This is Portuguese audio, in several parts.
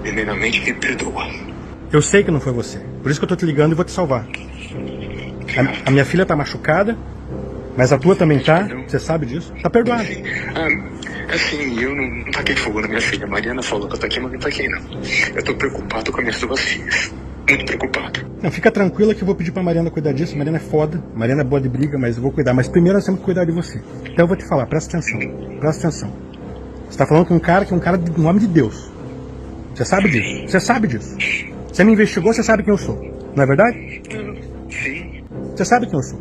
Primeiramente, me perdoa. Eu sei que não foi você. Por isso que eu tô te ligando e vou te salvar. A minha filha tá machucada, mas a tua também tá. Você sabe disso? Tá perdoado. Assim, eu não taquei fogo na minha filha. A Mariana falou que eu taquei, mas não taquei, não. Eu tô preocupado com as minhas duas filhas. Muito preocupado. Não, fica tranquila que eu vou pedir pra Mariana cuidar disso. A Mariana é foda. A Mariana é boa de briga, mas eu vou cuidar. Mas primeiro nós temos que cuidar de você. Então eu vou te falar, presta atenção. Presta atenção. Você tá falando com um cara que é um homem de Deus. Você sabe disso. Você sabe disso. Você me investigou, você sabe quem eu sou. Não é verdade? Sim. Você sabe quem eu sou.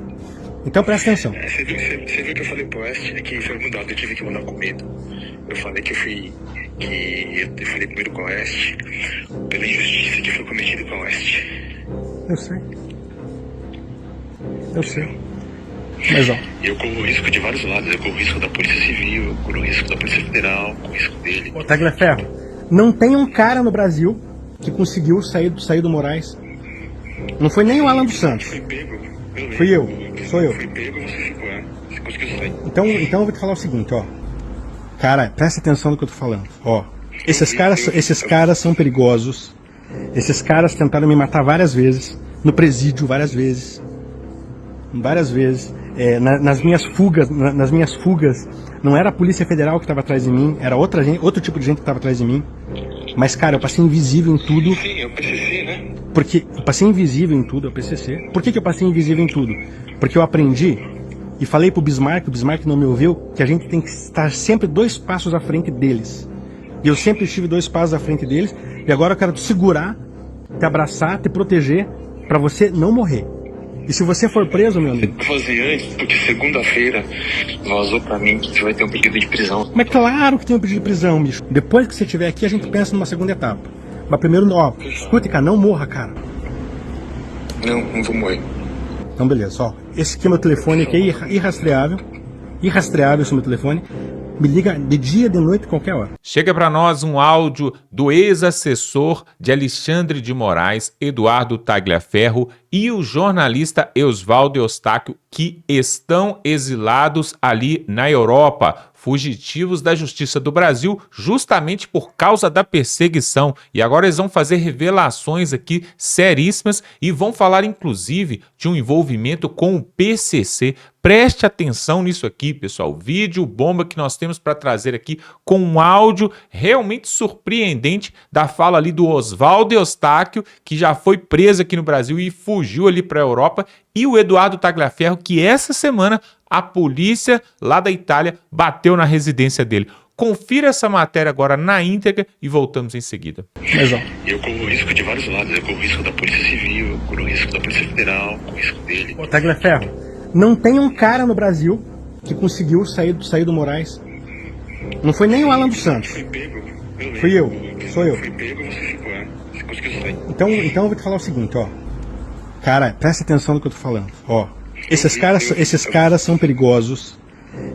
Então presta atenção. Você viu que eu falei pro Oeste, que foi mudado, eu tive que mudar com medo. Eu falei que eu falei primeiro com o Oeste, pela injustiça que foi cometida com o Oeste. Eu sei. Eu sei. Mas ó. Eu corro risco de vários lados, eu corro risco da Polícia Civil, eu corro risco da Polícia Federal, corro risco dele. Ô, Tagliaferro, não tem um cara no Brasil que conseguiu sair do Moraes. Não foi nem o Alan dos Santos. Foi pego. Fui eu. Sou eu. Foi pego, você ficou, você conseguiu sair. Então eu vou te falar o seguinte, ó. Cara, presta atenção no que eu tô falando. Ó, esses caras são perigosos. Esses caras tentaram me matar várias vezes. No presídio, várias vezes. Várias vezes. Nas minhas fugas, não era a Polícia Federal que estava atrás de mim, era outro tipo de gente que estava atrás de mim. Mas, cara, eu passei invisível em tudo. Sim, é o PCC, né? Porque eu passei invisível em tudo, é o PCC. Por que eu passei invisível em tudo? Porque eu aprendi e falei pro Bismarck, o Bismarck não me ouviu, que a gente tem que estar sempre 2 passos à frente deles. E eu sempre estive 2 passos à frente deles, e agora eu quero te segurar, te abraçar, te proteger, pra você não morrer. E se você for preso, meu amigo... Vou fazer antes, porque segunda-feira vazou pra mim que você vai ter um pedido de prisão. Mas claro que tem um pedido de prisão, bicho. Depois que você estiver aqui, a gente pensa numa segunda etapa. Mas primeiro, ó, escute, cara, não morra, cara. Não vou morrer. Então beleza, ó. Esse aqui é meu telefone, aqui é irrastreável. Irrastreável esse meu telefone. Me liga de dia, de noite, qualquer hora. Chega para nós um áudio do ex-assessor de Alexandre de Moraes, Eduardo Tagliaferro, e o jornalista Oswaldo Eustáquio, que estão exilados ali na Europa, fugitivos da Justiça do Brasil, justamente por causa da perseguição. E agora eles vão fazer revelações aqui seríssimas e vão falar, inclusive, de um envolvimento com o PCC. Preste atenção nisso aqui, pessoal. Vídeo bomba que nós temos para trazer aqui com um áudio realmente surpreendente da fala ali do Oswaldo Eustáquio, que já foi preso aqui no Brasil e fugiu ali para a Europa, e o Eduardo Tagliaferro, que essa semana a polícia lá da Itália bateu na residência dele. Confira essa matéria agora na íntegra e voltamos em seguida. Mas ó. Eu corro risco de vários lados, eu corro risco da Polícia Civil, eu corro risco da Polícia Federal, corro risco dele. Ô, Tagliaferro, não tem um cara no Brasil que conseguiu sair do Moraes. Não foi nem o Alan dos Santos. Foi pego. Fui eu. Sou eu. Foi pego, você ficou, você conseguiu sair. Então eu vou te falar o seguinte, ó. Cara, presta atenção no que eu tô falando. Ó, esses caras são perigosos.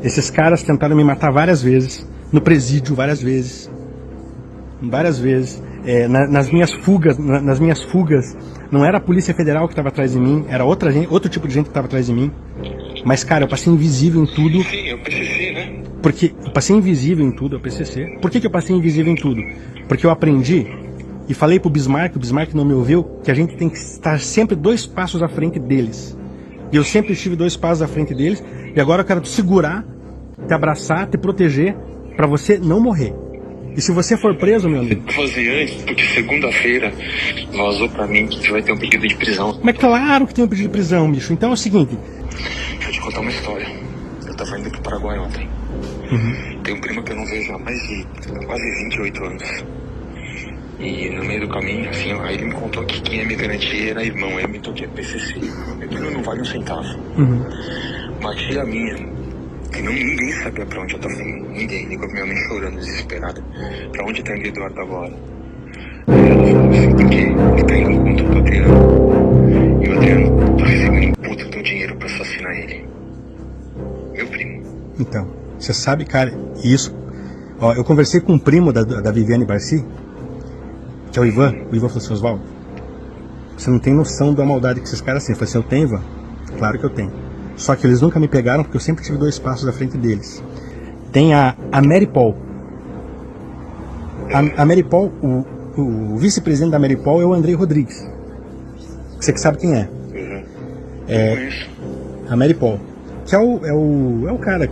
Esses caras tentaram me matar várias vezes. No presídio, várias vezes. Várias vezes. Nas minhas fugas, não era a Polícia Federal que estava atrás de mim, era outro tipo de gente que estava atrás de mim. Mas, cara, eu passei invisível em tudo. Sim, é o PCC, né? Porque eu passei invisível em tudo, é o PCC. Por que eu passei invisível em tudo? Porque eu aprendi e falei pro Bismarck, o Bismarck não me ouviu, que a gente tem que estar sempre 2 passos à frente deles. E eu sempre estive 2 passos à frente deles, e agora eu quero te segurar, te abraçar, te proteger, pra você não morrer. E se você for preso, meu amigo... Vou fazer antes, porque segunda-feira vazou pra mim que você vai ter um pedido de prisão. Mas claro que tem um pedido de prisão, bicho. Então é o seguinte... Deixa eu te contar uma história. Eu tava indo pro Paraguai ontem. Tem um primo que eu não vejo há mais de quase 28 anos. E no meio do caminho, assim, aí ele me contou que quem ia me garantir era irmão, aí eu me toquei PCC. Aquilo não vale um centavo. Uma tia minha, que ninguém sabia pra onde eu tava indo. Ninguém, ligou pra minha mãe chorando, desesperada. Pra onde tá indo o Eduardo agora? Aí ela falou assim, porque ele tá indo contra o Adriano. E o Adriano tá recebendo um puta de um dinheiro pra assassinar ele. Meu primo. Então, você sabe, cara, isso... Ó, eu conversei com um primo da Viviane Barci, que é o Ivan. O Ivan falou assim, Oswaldo, você não tem noção da maldade que esses caras têm. Eu falei assim, eu tenho, Ivan? Claro que eu tenho. Só que eles nunca me pegaram porque eu sempre tive 2 passos à frente deles. Tem a Mary Paul. A Mary Paul, O vice-presidente da Ameripol é o Andrei Rodrigues. Você que sabe quem é. Uhum. É, Conheço. a Ameripol. Que é o cara.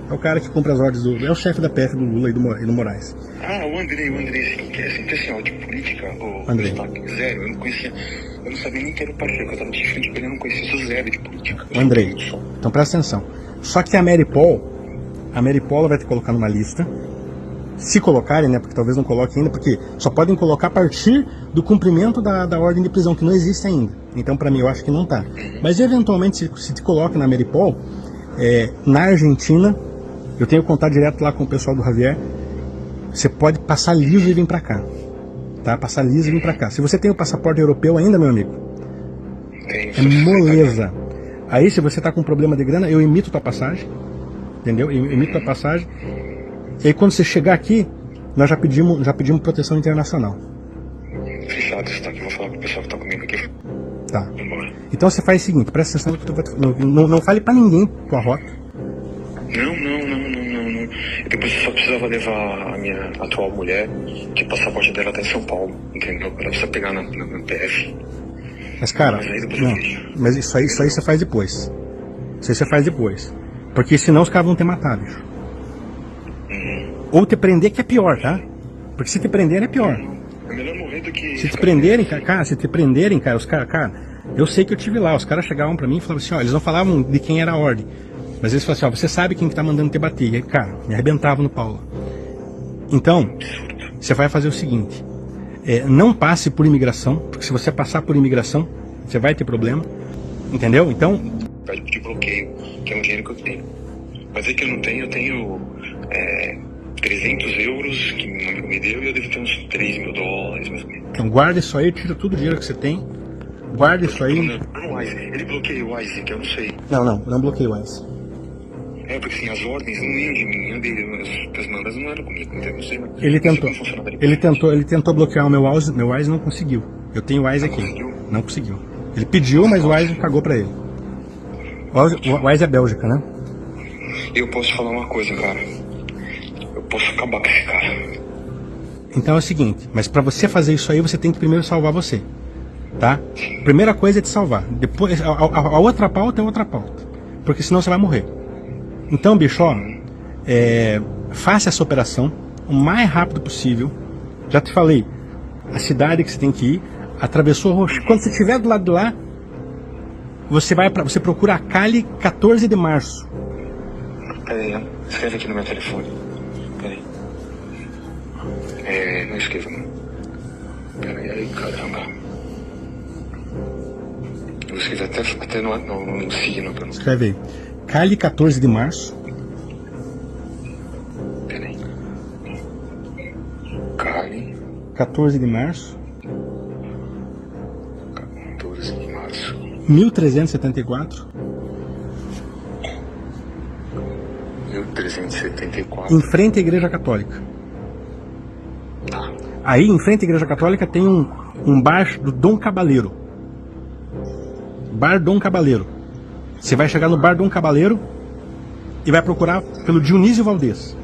É o cara que cumpre as ordens do. É o chefe da PF do Lula e do Moraes. Ah, o Andrei, sim, que é sempre assim, ó, de política, o Andrei. destaque, zero, eu não conhecia, eu não sabia nem que era o parceiro, que eu tava de frente com ele, eu não conhecia, sou zero de política. O Andrei. Então presta atenção. Só que a Ameripol vai te colocar numa lista. Se colocarem, né? Porque talvez não coloquem ainda, porque só podem colocar a partir do cumprimento da ordem de prisão, que não existe ainda. Então, pra mim, eu acho que não tá. Mas, eventualmente, se te coloca na Ameripol, na Argentina, eu tenho contato direto lá com o pessoal do Javier, você pode passar liso e vir pra cá. Tá? Passar liso e vir pra cá. Se você tem o passaporte europeu ainda, meu amigo, é moleza. Aí, se você tá com problema de grana, eu emito tua passagem. Entendeu? Eu emito tua passagem. E aí, quando você chegar aqui, nós já pedimos proteção internacional. Fechado, está aqui, vou falar com o pessoal que tá comigo aqui. Tá. Vambora. Então você faz o seguinte, presta atenção que tu vai, não fale pra ninguém tua rota. Não. Depois eu só precisava levar a minha atual mulher, que o passaporte dela tá em São Paulo, entendeu? Ela precisa pegar na PF. Mas cara, Mas aí depois não, eu vejo. mas isso aí você faz depois. Isso aí você faz depois. Porque senão os caras vão te matar, bicho. Ou te prender, que é pior, tá? Porque se te prenderem é pior. É melhor morrer do que... Se te prenderem, cara, os caras, cara, eu sei que eu tive lá, os caras chegavam pra mim e falavam assim, ó, eles não falavam de quem era a ordem, mas eles falavam assim, ó, você sabe quem que tá mandando te bater. E aí, cara, me arrebentava no pau. Então, você vai fazer o seguinte, não passe por imigração, porque se você passar por imigração, você vai ter problema, entendeu? Então... de bloqueio, que é um dinheiro que eu tenho. Mas é que eu não tenho, eu tenho 300 euros que meu amigo me deu e eu devo ter uns 3 mil dólares, mais ou menos. Então guarda isso aí, tira todo o dinheiro que você tem, guarda isso aí. Não, ele bloqueia o Wise, que eu não sei. Não bloqueia o Wise. Porque assim, as ordens não iam de mim, iam dele, as mandas não eram comigo, então eu não sei. Ele tentou bloquear o meu Wise não conseguiu. Eu tenho o Wise aqui. Não conseguiu. Ele pediu, mas o Wise cagou pra ele. O Wise é Bélgica, né? Eu posso te falar uma coisa, cara. Eu posso acabar com esse cara. Então é o seguinte, mas pra você fazer isso aí, você tem que primeiro salvar você. Tá? Primeira coisa é te salvar. Depois, a outra pauta é outra pauta. Porque senão você vai morrer. Então, bicho, ó, faça essa operação o mais rápido possível. Já te falei, a cidade que você tem que ir, atravessou Rocha. Quando você estiver do lado de lá, você procura a Cali 14 de março. Peraí, escreve aqui no meu telefone. Peraí. Não escreva, não. Peraí, caramba. Eu escrevi até no signo pra não. Escreve aí. Cali 14 de março. Peraí. Cali 14 de março. 14 de março. 1374. 1374. Em frente à Igreja Católica. Tá. Aí, em frente à Igreja Católica, tem um bar do Dom Cabaleiro. Bar Dom Cabaleiro. Você vai chegar no Bar Dom Cabaleiro e vai procurar pelo Dionísio Valdez.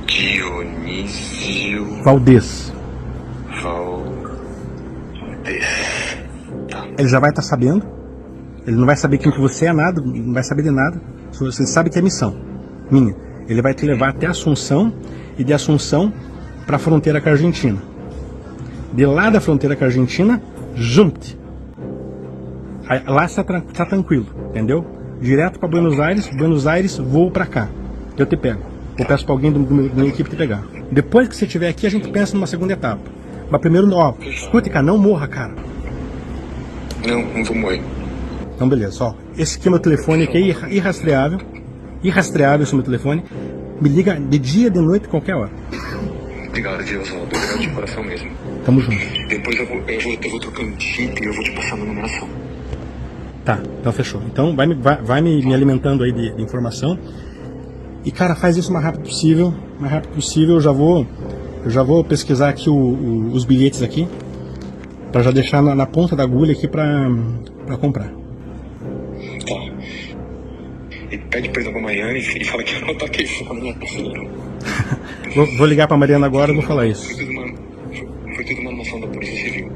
Dionísio Valdez. Tá. Ele já vai estar sabendo. Ele não vai saber quem que você é, nada, não vai saber de nada. Você sabe que é missão minha. Ele vai te levar até Assunção e de Assunção para a fronteira com a Argentina. De lá da fronteira com a Argentina, junte. Lá está tranquilo, entendeu? Direto para Buenos Aires, voo para cá. Eu te pego. Eu peço para alguém da minha equipe te pegar. Depois que você estiver aqui, a gente pensa numa segunda etapa. Mas primeiro, ó, escute, cara, não morra, cara. Não vou morrer. Então beleza, ó, esse aqui é meu telefone, aqui é irrastreável esse é meu telefone, me liga de dia, de noite, qualquer hora. Obrigado, Oswaldo, obrigado de coração mesmo. Tamo junto. Depois eu vou trocando de chip e eu vou te passar a numeração. Tá, então fechou. Então vai me alimentando aí de informação. E cara, faz isso o mais rápido possível. O mais rápido possível, eu já vou pesquisar aqui os bilhetes aqui, pra já deixar na ponta da agulha aqui pra comprar. Tá. E pede perdão pra Maiane e fala que eu não taquei fogo na minha filha. Vou ligar pra Mariana agora e vou falar isso. Foi tudo uma noção da Polícia Civil.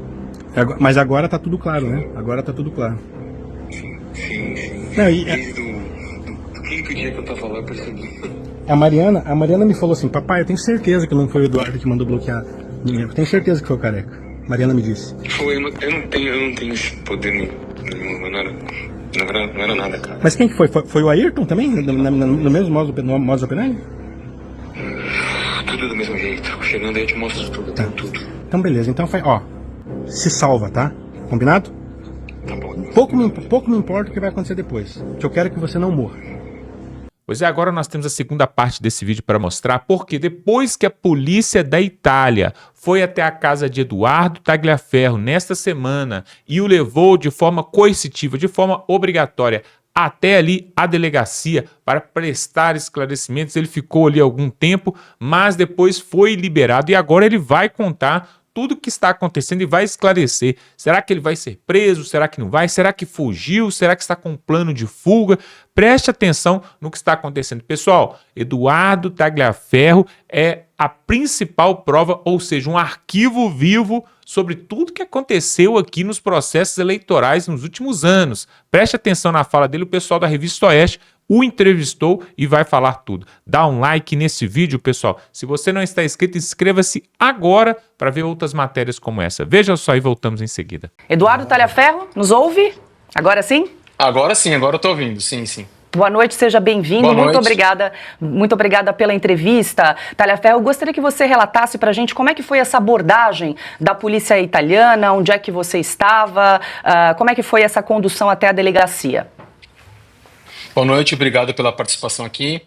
Mas agora tá tudo claro, né? Agora tá tudo claro. Sim. Não, Desde do quinto dia que eu tava lá, eu percebi. a Mariana me falou assim, papai, eu tenho certeza que não foi o Eduardo que mandou bloquear ninguém. Eu tenho certeza que foi o Careca. Mariana me disse. Foi, eu não tenho esse poder nenhum, não era nada, cara. Mas quem que foi? Foi o Ayrton também? No mesmo modus operandi? Tudo do mesmo jeito. Chegando aí eu te mostro tudo, Tá. tudo. Então beleza, então se salva, tá? Combinado? Tá bom. Pouco me importa o que vai acontecer depois. O que eu quero é que você não morra. Pois é, agora nós temos a segunda parte desse vídeo para mostrar, porque depois que a polícia da Itália foi até a casa de Eduardo Tagliaferro nesta semana e o levou de forma coercitiva, de forma obrigatória, até ali a delegacia para prestar esclarecimentos, ele ficou ali algum tempo, mas depois foi liberado e agora ele vai contar tudo o que está acontecendo e vai esclarecer. Será que ele vai ser preso? Será que não vai? Será que fugiu? Será que está com um plano de fuga? Preste atenção no que está acontecendo. Pessoal, Eduardo Tagliaferro é a principal prova, ou seja, um arquivo vivo sobre tudo que aconteceu aqui nos processos eleitorais nos últimos anos. Preste atenção na fala dele, o pessoal da Revista Oeste o entrevistou e vai falar tudo. Dá um like nesse vídeo, pessoal. Se você não está inscrito, inscreva-se agora para ver outras matérias como essa. Veja só e voltamos em seguida. Eduardo Tagliaferro, nos ouve? Agora sim? Agora sim, agora eu tô ouvindo, sim. Boa noite, seja bem-vindo. Boa noite. Muito obrigada pela entrevista. Tagliaferro, eu gostaria que você relatasse para a gente como é que foi essa abordagem da polícia italiana, onde é que você estava, como é que foi essa condução até a delegacia? Boa noite, obrigado pela participação aqui.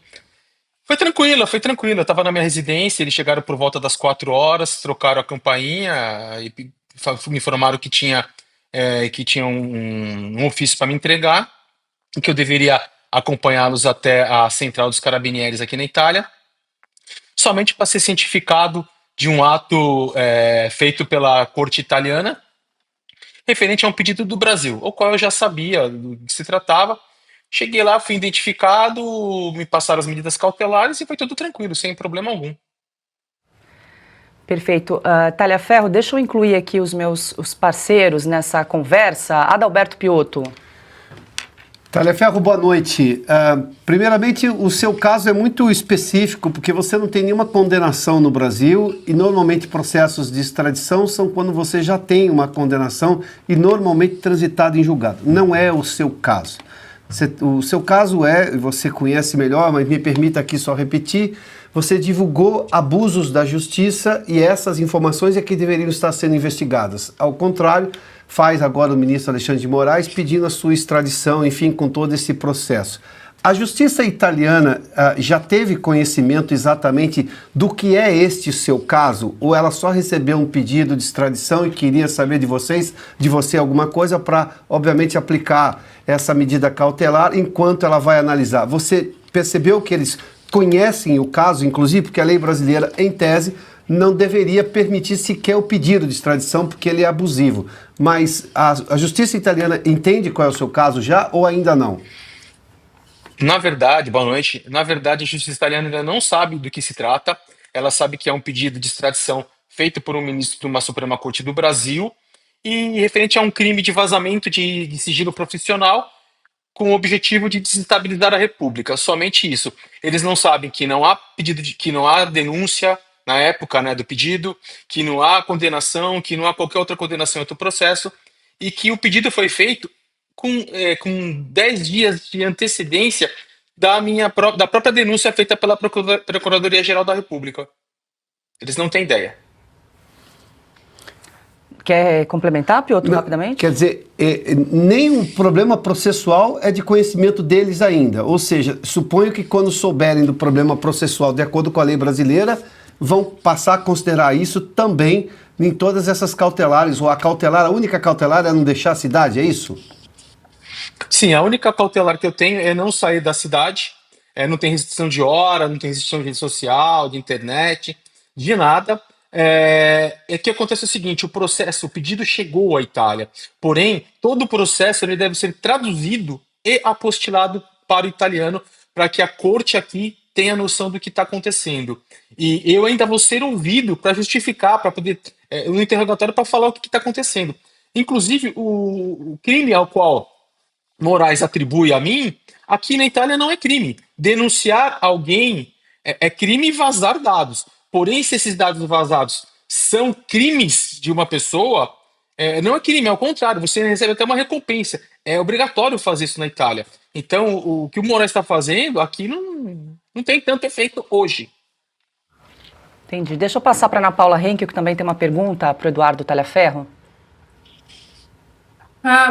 Foi tranquila. Eu estava na minha residência, eles chegaram por volta das 4 horas, trocaram a campainha e me informaram que tinha um ofício para me entregar e que eu deveria acompanhá-los até a central dos Carabinieri aqui na Itália, somente para ser cientificado de um ato feito pela corte italiana, referente a um pedido do Brasil, o qual eu já sabia do que se tratava. Cheguei lá, fui identificado, me passaram as medidas cautelares e foi tudo tranquilo, sem problema algum. Perfeito. Tagliaferro, deixa eu incluir aqui os parceiros nessa conversa. Adalberto Piotto. Tagliaferro, boa noite. Primeiramente, o seu caso é muito específico, porque você não tem nenhuma condenação no Brasil e normalmente processos de extradição são quando você já tem uma condenação e normalmente transitado em julgado. Não é o seu caso. O seu caso você conhece melhor, mas me permita aqui só repetir, você divulgou abusos da justiça e essas informações é que deveriam estar sendo investigadas. Ao contrário, faz agora o ministro Alexandre de Moraes pedindo a sua extradição, enfim, com todo esse processo. A justiça italiana já teve conhecimento exatamente do que é este seu caso? Ou ela só recebeu um pedido de extradição e queria saber de você alguma coisa para, obviamente, aplicar essa medida cautelar enquanto ela vai analisar? Você percebeu que eles conhecem o caso, inclusive porque a lei brasileira, em tese, não deveria permitir sequer o pedido de extradição porque ele é abusivo. Mas a justiça italiana entende qual é o seu caso já ou ainda não? Na verdade, boa noite. Na verdade, a justiça italiana ainda não sabe do que se trata. Ela sabe que é um pedido de extradição feito por um ministro de uma Suprema Corte do Brasil e referente a um crime de vazamento de sigilo profissional com o objetivo de desestabilizar a República. Somente isso. Eles não sabem que não há que não há denúncia na época, né, do pedido, que não há condenação, que não há qualquer outra condenação em outro processo e que o pedido foi feito com 10 dias de antecedência da própria denúncia feita pela Procuradoria-Geral da República. Eles não têm ideia. Quer complementar, Piotto, rapidamente? Quer dizer, nenhum problema processual é de conhecimento deles ainda. Ou seja, suponho que quando souberem do problema processual, de acordo com a lei brasileira, vão passar a considerar isso também em todas essas cautelares. Ou a única cautelar é não deixar a cidade, é isso? Sim, a única cautelar que eu tenho é não sair da cidade, não tem restrição de hora, não tem restrição de rede social, de internet, de nada. Que acontece o seguinte, o pedido chegou à Itália, porém, todo o processo ele deve ser traduzido e apostilado para o italiano, para que a corte aqui tenha noção do que está acontecendo. E eu ainda vou ser ouvido para justificar, para poder, no interrogatório, para falar o que está acontecendo. Inclusive, o crime ao qual Moraes atribui a mim, aqui na Itália não é crime. Denunciar alguém é crime vazar dados. Porém, se esses dados vazados são crimes de uma pessoa, não é crime, ao contrário, você recebe até uma recompensa. É obrigatório fazer isso na Itália. Então, o que o Moraes está fazendo aqui não tem tanto efeito hoje. Entendi. Deixa eu passar para a Ana Paula Henkel, que também tem uma pergunta para o Eduardo Talhaferro.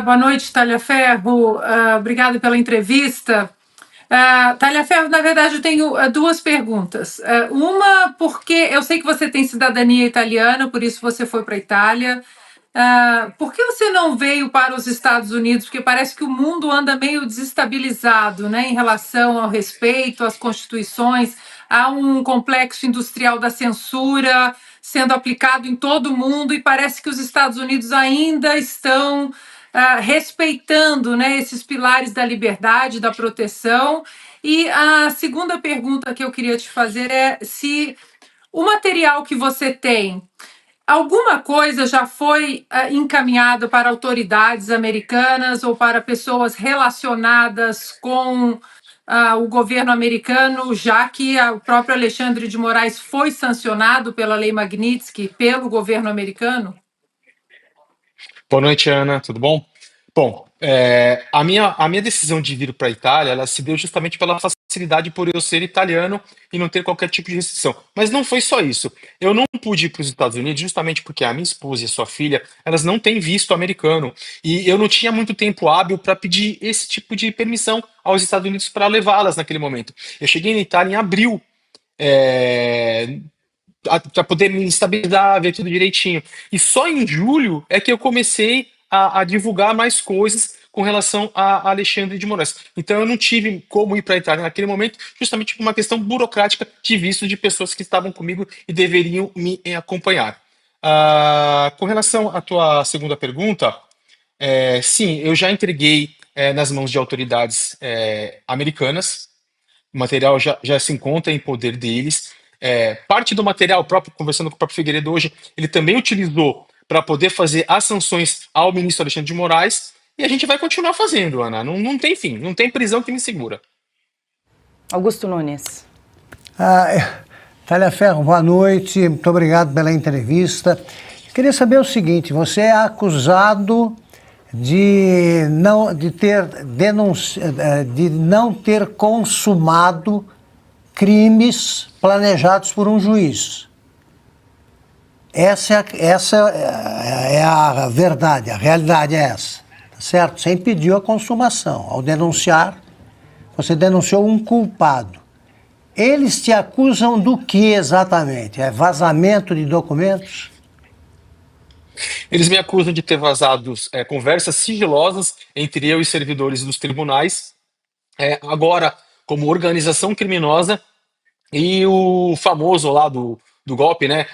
Boa noite, Talhaferro. Obrigada pela entrevista. Talhaferro, na verdade, eu tenho duas perguntas. Uma, porque eu sei que você tem cidadania italiana, por isso você foi para a Itália. Por que você não veio para os Estados Unidos? Porque parece que o mundo anda meio desestabilizado, né, em relação ao respeito às constituições. Há um complexo industrial da censura sendo aplicado em todo o mundo e parece que os Estados Unidos ainda estão respeitando, né, esses pilares da liberdade, da proteção. E a segunda pergunta que eu queria te fazer é se o material que você tem, alguma coisa já foi encaminhado para autoridades americanas ou para pessoas relacionadas com o governo americano, já que o próprio Alexandre de Moraes foi sancionado pela Lei Magnitsky pelo governo americano? Boa noite, Ana, tudo bom? Bom, a minha decisão de vir para a Itália, ela se deu justamente pela facilidade por eu ser italiano e não ter qualquer tipo de restrição. Mas não foi só isso. Eu não pude ir para os Estados Unidos justamente porque a minha esposa e a sua filha, elas não têm visto americano. E eu não tinha muito tempo hábil para pedir esse tipo de permissão aos Estados Unidos para levá-las naquele momento. Eu cheguei na Itália em abril, para poder me estabilizar, ver tudo direitinho. E só em julho é que eu comecei a divulgar mais coisas com relação a Alexandre de Moraes. Então eu não tive como ir para a Itália naquele momento, justamente por uma questão burocrática de visto de pessoas que estavam comigo e deveriam me acompanhar. Com relação à tua segunda pergunta, sim, eu já entreguei nas mãos de autoridades americanas. O material já se encontra em poder deles. Parte do material, próprio, conversando com o próprio Figueiredo hoje, ele também utilizou para poder fazer as sanções ao ministro Alexandre de Moraes, e a gente vai continuar fazendo, Ana. Não tem fim, não tem prisão que me segura. Augusto Nunes. Talhaferro, boa noite, muito obrigado pela entrevista. Queria saber o seguinte, você é acusado de não ter consumado crimes planejados por um juiz. Essa é a verdade, a realidade é essa, tá certo? Você impediu a consumação. Ao denunciar, você denunciou um culpado. Eles te acusam do que exatamente? É vazamento de documentos? Eles me acusam de ter vazado conversas sigilosas entre eu e servidores dos tribunais, agora como organização criminosa, e o famoso lá do golpe, né?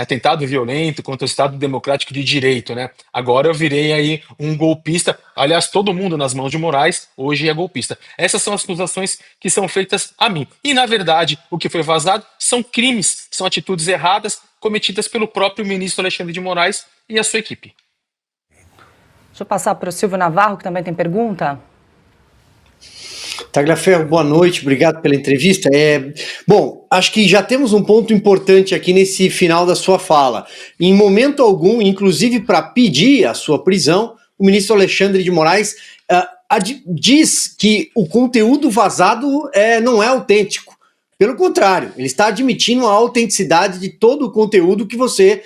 Atentado violento contra o Estado Democrático de Direito, né? Agora eu virei aí um golpista. Aliás, todo mundo nas mãos de Moraes hoje é golpista. Essas são as acusações que são feitas a mim. E, na verdade, o que foi vazado são crimes, são atitudes erradas cometidas pelo próprio ministro Alexandre de Moraes e a sua equipe. Deixa eu passar para o Silvio Navarro, que também tem pergunta. Tagliaferro, boa noite, obrigado pela entrevista. Bom, acho que já temos um ponto importante aqui nesse final da sua fala. Em momento algum, inclusive para pedir a sua prisão, o ministro Alexandre de Moraes diz que o conteúdo vazado não é autêntico. Pelo contrário, ele está admitindo a autenticidade de todo o conteúdo que você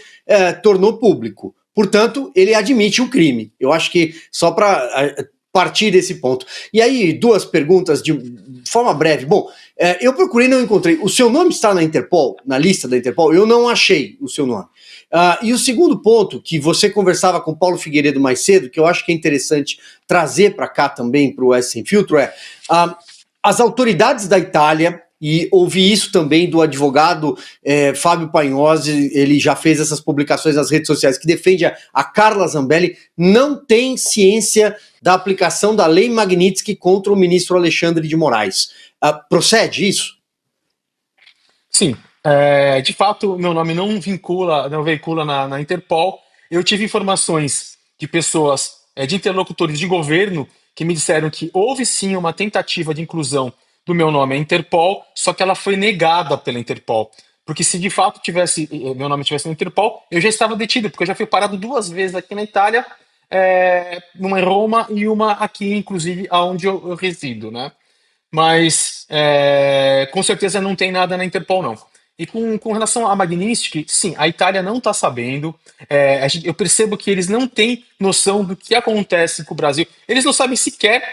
tornou público. Portanto, ele admite o crime. Eu acho que só para partir desse ponto. E aí, duas perguntas de forma breve. Bom, eu procurei, não encontrei. O seu nome está na Interpol, na lista da Interpol? Eu não achei o seu nome. E o segundo ponto, que você conversava com Paulo Figueiredo mais cedo, que eu acho que é interessante trazer para cá também, para o S Sem Filtro, as autoridades da Itália, e ouvi isso também do advogado Fábio Pagnozzi, ele já fez essas publicações nas redes sociais, que defende a Carla Zambelli, não tem ciência da aplicação da Lei Magnitsky contra o ministro Alexandre de Moraes. Procede isso? Sim, de fato, meu nome não vincula, não veicula na Interpol. Eu tive informações de pessoas, de interlocutores de governo, que me disseram que houve sim uma tentativa de inclusão do meu nome à Interpol, só que ela foi negada pela Interpol. Porque se de fato meu nome tivesse na Interpol, eu já estava detido, porque eu já fui parado 2 vezes aqui na Itália, uma em Roma e uma aqui, inclusive, aonde eu resido, né? Mas com certeza não tem nada na Interpol, não. E com relação à Magnitsky, sim, a Itália não está sabendo. Eu percebo que eles não têm noção do que acontece com o Brasil. Eles não sabem sequer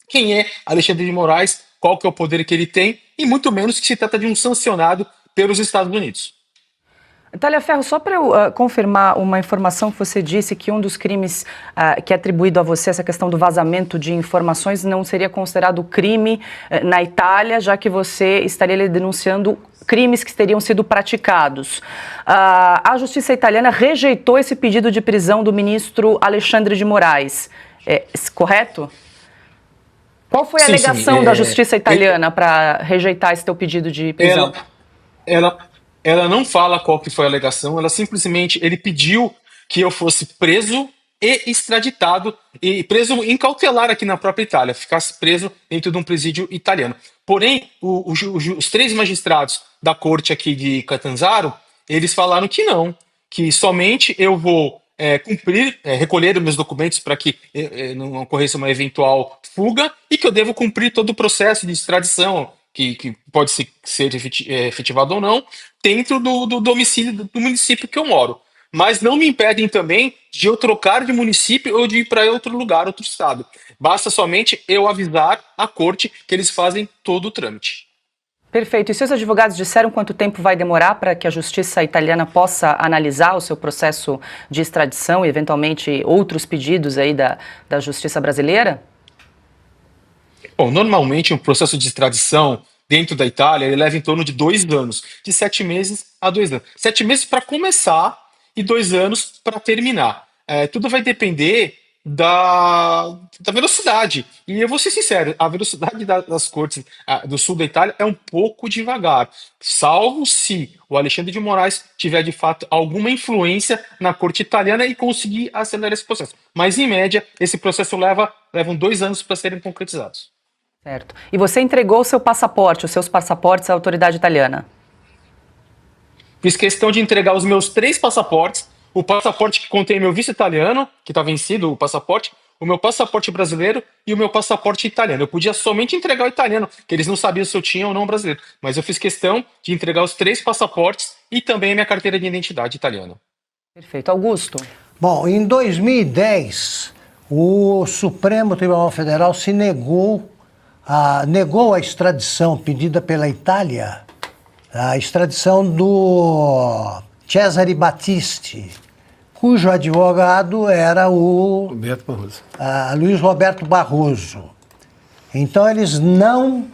quem é Alexandre de Moraes, qual que é o poder que ele tem, e muito menos que se trata de um sancionado pelos Estados Unidos. Talhaferro, só para eu confirmar uma informação que você disse, que um dos crimes que é atribuído a você, essa questão do vazamento de informações, não seria considerado crime na Itália, já que você estaria denunciando crimes que teriam sido praticados. A justiça italiana rejeitou esse pedido de prisão do ministro Alexandre de Moraes, correto? Qual foi a alegação da justiça italiana para rejeitar esse teu pedido de prisão? Ela não fala qual que foi a alegação, ele pediu que eu fosse preso e extraditado, e preso em cautelar aqui na própria Itália, ficasse preso dentro de um presídio italiano. Porém, os 3 magistrados da corte aqui de Catanzaro, eles falaram que não, que somente eu vou recolher os meus documentos para que não ocorresse uma eventual fuga, e que eu devo cumprir todo o processo de extradição, que pode ser efetivado ou não, dentro do domicílio do município que eu moro. Mas não me impedem também de eu trocar de município ou de ir para outro lugar, outro estado. Basta somente eu avisar a corte que eles fazem todo o trâmite. Perfeito. E seus advogados disseram quanto tempo vai demorar para que a justiça italiana possa analisar o seu processo de extradição e, eventualmente, outros pedidos aí da justiça brasileira? Bom, normalmente um processo de extradição dentro da Itália ele leva em torno de 2 anos, de 7 meses a 2 anos. 7 meses para começar e 2 anos para terminar. Tudo vai depender da velocidade. E eu vou ser sincero, a velocidade das cortes do sul da Itália é um pouco devagar, salvo se o Alexandre de Moraes tiver de fato alguma influência na corte italiana e conseguir acelerar esse processo. Mas, em média, esse processo levam 2 anos para serem concretizados. Certo. E você entregou o seu passaporte, os seus passaportes à autoridade italiana? Fiz questão de entregar os meus 3 passaportes, o passaporte que contém meu visto italiano, que está vencido, o passaporte, o meu passaporte brasileiro e o meu passaporte italiano. Eu podia somente entregar o italiano, que eles não sabiam se eu tinha ou não o brasileiro. Mas eu fiz questão de entregar os 3 passaportes e também a minha carteira de identidade italiana. Perfeito. Augusto? Bom, em 2010, o Supremo Tribunal Federal negou a extradição pedida pela Itália, a extradição do Cesare Battisti, cujo advogado era o Luiz Roberto Barroso. Então eles não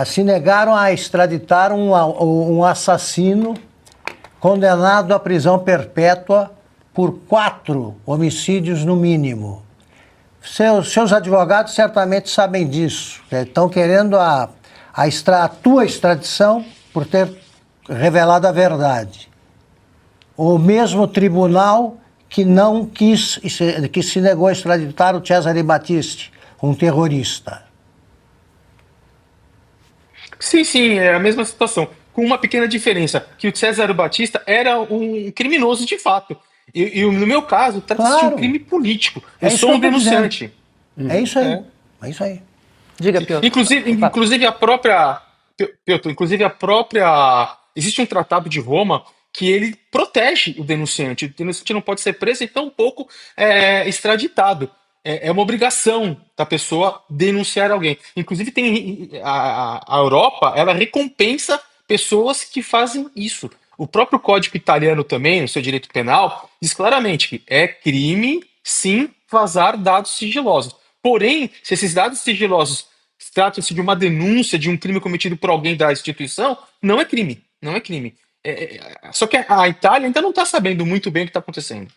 se negaram a extraditar um assassino condenado à prisão perpétua por 4 homicídios no mínimo. Seus advogados certamente sabem disso. Estão querendo a tua extradição por ter revelado a verdade. O mesmo tribunal que que se negou a extraditar o Cesare Battisti, um terrorista. Sim, é a mesma situação, com uma pequena diferença, que o Cesare Battisti era um criminoso de fato. E no meu caso, trata-se de um crime político. Eu sou um denunciante. É isso aí. É isso aí. Diga, Piotr. Inclusive a própria... Piotr, existe um tratado de Roma que ele protege o denunciante. O denunciante não pode ser preso e tampouco extraditado. É uma obrigação da pessoa denunciar alguém. Inclusive, a Europa, ela recompensa pessoas que fazem isso. O próprio Código Italiano também, no seu direito penal, diz claramente que é crime, sim, vazar dados sigilosos. Porém, se esses dados sigilosos tratam-se de uma denúncia de um crime cometido por alguém da instituição, não é crime. Não é crime. Só que a Itália ainda não está sabendo muito bem o que está acontecendo.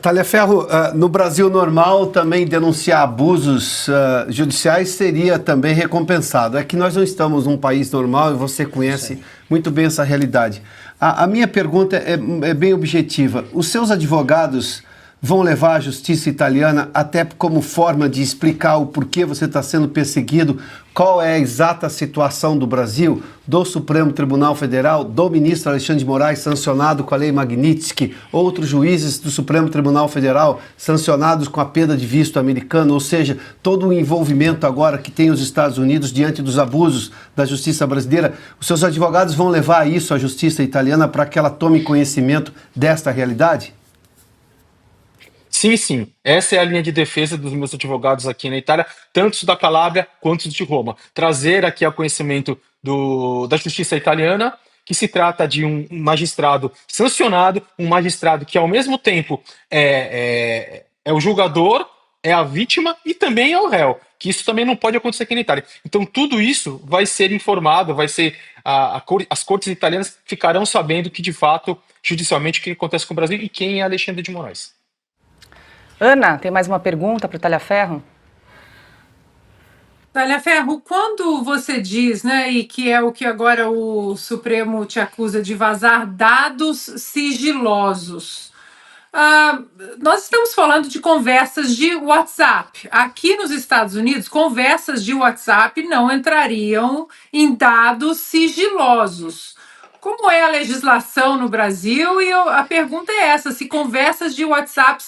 Talhaferro, no Brasil normal também denunciar abusos judiciais seria também recompensado. É que nós não estamos num país normal e você conhece muito bem essa realidade. A minha pergunta é bem objetiva. Os seus advogados vão levar a justiça italiana até como forma de explicar o porquê você está sendo perseguido, qual é a exata situação do Brasil, do Supremo Tribunal Federal, do ministro Alexandre de Moraes sancionado com a Lei Magnitsky, outros juízes do Supremo Tribunal Federal sancionados com a perda de visto americano, ou seja, todo o envolvimento agora que tem os Estados Unidos diante dos abusos da justiça brasileira. Os seus advogados vão levar isso à justiça italiana para que ela tome conhecimento desta realidade? Sim, sim. Essa é a linha de defesa dos meus advogados aqui na Itália, tanto os da Calábria quanto os de Roma. Trazer aqui ao conhecimento da justiça italiana que se trata de um magistrado sancionado, um magistrado que ao mesmo tempo é o julgador, é a vítima e também é o réu, que isso também não pode acontecer aqui na Itália. Então tudo isso vai ser informado, vai ser as cortes italianas ficarão sabendo que de fato, judicialmente, o que acontece com o Brasil e quem é Alexandre de Moraes. Ana, tem mais uma pergunta para o Talhaferro? Talhaferro, quando você diz, né, e que é o que agora o Supremo te acusa de vazar dados sigilosos, nós estamos falando de conversas de WhatsApp. Aqui nos Estados Unidos, conversas de WhatsApp não entrariam em dados sigilosos. Como é a legislação no Brasil? E a pergunta é essa, se conversas de WhatsApp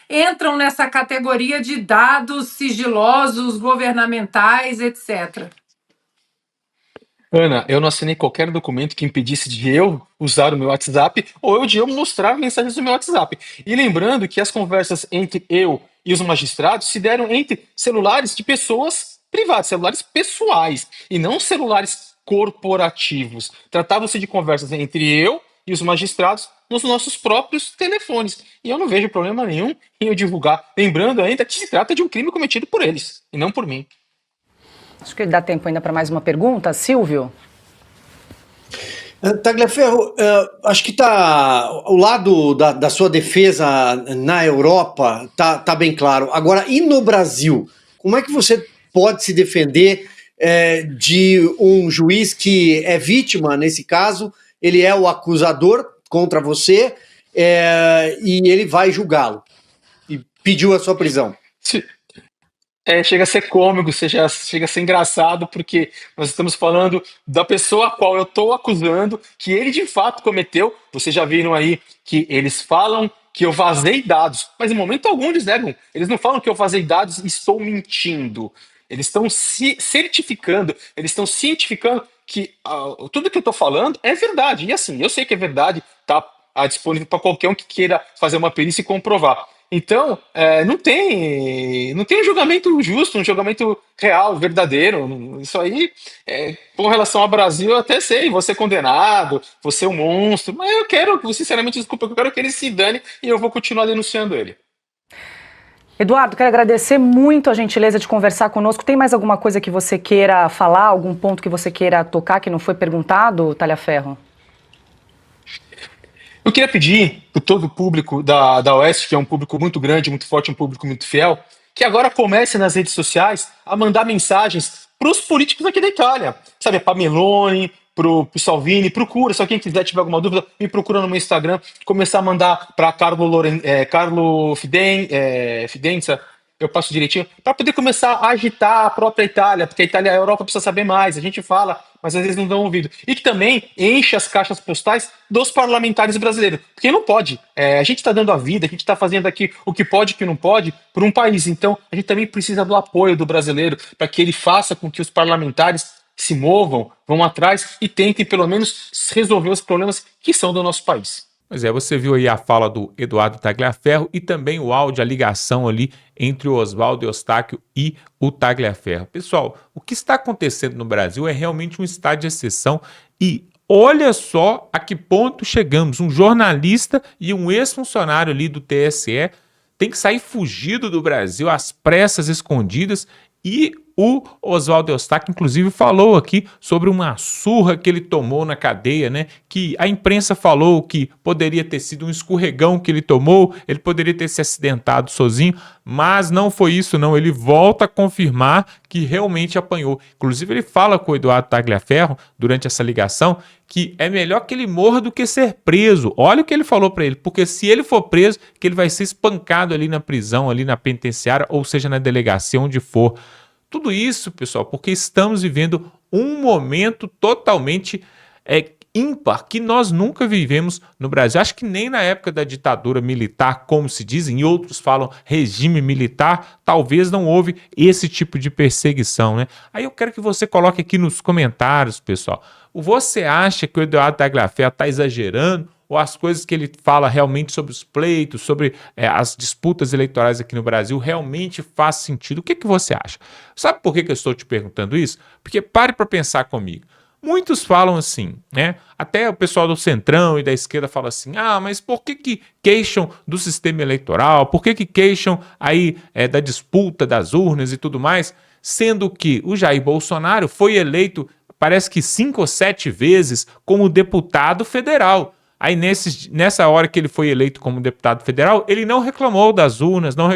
entram nessa categoria de dados sigilosos, governamentais, etc. Ana, eu não assinei qualquer documento que impedisse de eu usar o meu WhatsApp ou de eu mostrar mensagens do meu WhatsApp. E lembrando que as conversas entre eu e os magistrados se deram entre celulares de pessoas privadas, celulares pessoais, e não celulares corporativos. Tratava-se de conversas entre eu e os magistrados nos nossos próprios telefones. E eu não vejo problema nenhum em eu divulgar. Lembrando ainda que se trata de um crime cometido por eles, e não por mim. Acho que dá tempo ainda para mais uma pergunta. Silvio? Tagliaferro, acho que o lado da sua defesa na Europa tá bem claro. Agora, e no Brasil? Como é que você pode se defender de um juiz que é vítima, nesse caso, ele é o acusador contra você e ele vai julgá-lo e pediu a sua prisão? Chega a ser cômico, chega a ser engraçado, porque nós estamos falando da pessoa a qual eu estou acusando, que ele de fato cometeu. Vocês já viram aí que eles falam que eu vazei dados, mas em momento algum eles negam. Eles não falam que eu vazei dados e estou mentindo. Eles estão se certificando, eles estão cientificando que tudo que eu estou falando é verdade. E assim, eu sei que é verdade, está disponível para qualquer um que queira fazer uma perícia e comprovar. Então, não tem um julgamento justo, um julgamento real, verdadeiro. Isso aí, com relação ao Brasil, eu até sei, vou ser condenado, vou ser um monstro, mas eu quero, sinceramente, desculpa, eu quero que ele se dane e eu vou continuar denunciando ele. Eduardo, quero agradecer muito a gentileza de conversar conosco. Tem mais alguma coisa que você queira falar, algum ponto que você queira tocar que não foi perguntado, Talhaferro? Eu queria pedir para todo o público da Oeste, que é um público muito grande, muito forte, um público muito fiel, que agora comece nas redes sociais a mandar mensagens para os políticos aqui da Itália. Sabe, para Meloni, pro Salvini, procura, se alguém quiser tiver alguma dúvida, me procura no meu Instagram, começar a mandar para Carlo Fidenza, eu passo direitinho, para poder começar a agitar a própria Itália, porque a Europa precisa saber mais, a gente fala, mas às vezes não dão ouvido. E que também enche as caixas postais dos parlamentares brasileiros, porque não pode. A gente está dando a vida, a gente está fazendo aqui o que pode e o que não pode por um país, então a gente também precisa do apoio do brasileiro para que ele faça com que os parlamentares se movam, vão atrás e tentem pelo menos resolver os problemas que são do nosso país. Pois é, você viu aí a fala do Eduardo Tagliaferro e também o áudio, a ligação ali entre o Oswaldo Eustáquio e o Tagliaferro. Pessoal, o que está acontecendo no Brasil é realmente um estado de exceção e olha só a que ponto chegamos. Um jornalista e um ex-funcionário ali do TSE tem que sair fugido do Brasil às pressas, escondidas, e O Oswaldo Eustáquio, inclusive, falou aqui sobre uma surra que ele tomou na cadeia, né? Que a imprensa falou que poderia ter sido um escorregão que ele tomou, ele poderia ter se acidentado sozinho, mas não foi isso, não. Ele volta a confirmar que realmente apanhou. Inclusive, ele fala com o Eduardo Tagliaferro, durante essa ligação, que é melhor que ele morra do que ser preso. Olha o que ele falou para ele, porque se ele for preso, que ele vai ser espancado ali na prisão, ali na penitenciária, ou seja, na delegacia, onde for. Tudo isso, pessoal, porque estamos vivendo um momento totalmente ímpar, que nós nunca vivemos no Brasil. Acho que nem na época da ditadura militar, como se dizem, e outros falam regime militar, talvez não houve esse tipo de perseguição, né? Aí eu quero que você coloque aqui nos comentários, pessoal. Você acha que o Eduardo Tagliaferro está exagerando? Ou as coisas que ele fala realmente sobre os pleitos, sobre as disputas eleitorais aqui no Brasil, realmente faz sentido? O que você acha? Sabe por que eu estou te perguntando isso? Porque pare para pensar comigo. Muitos falam assim, né? Até o pessoal do Centrão e da esquerda fala assim, mas por que queixam do sistema eleitoral? Por que queixam aí da disputa das urnas e tudo mais? Sendo que o Jair Bolsonaro foi eleito, parece que 5 ou 7 vezes, como deputado federal. Aí nessa hora que ele foi eleito como deputado federal, ele não reclamou das urnas, não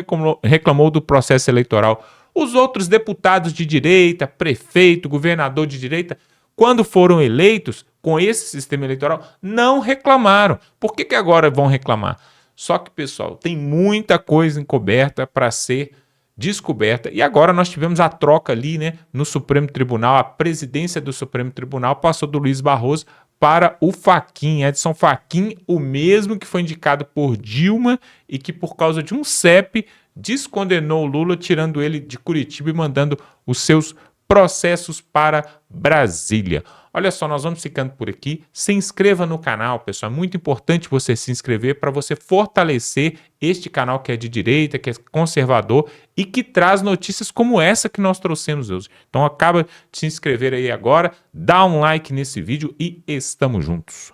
reclamou do processo eleitoral. Os outros deputados de direita, prefeito, governador de direita, quando foram eleitos com esse sistema eleitoral, não reclamaram. Por que agora vão reclamar? Só que, pessoal, tem muita coisa encoberta para ser descoberta. E agora nós tivemos a troca ali, né, no Supremo Tribunal. A presidência do Supremo Tribunal passou do Luiz Barroso para o Fachin, Edson Fachin, o mesmo que foi indicado por Dilma e que por causa de um CEP descondenou o Lula, tirando ele de Curitiba e mandando os seus processos para Brasília. Olha só, nós vamos ficando por aqui. Se inscreva no canal, pessoal. É muito importante você se inscrever para você fortalecer este canal que é de direita, que é conservador e que traz notícias como essa que nós trouxemos hoje. Então acaba de se inscrever aí agora, dá um like nesse vídeo e estamos juntos.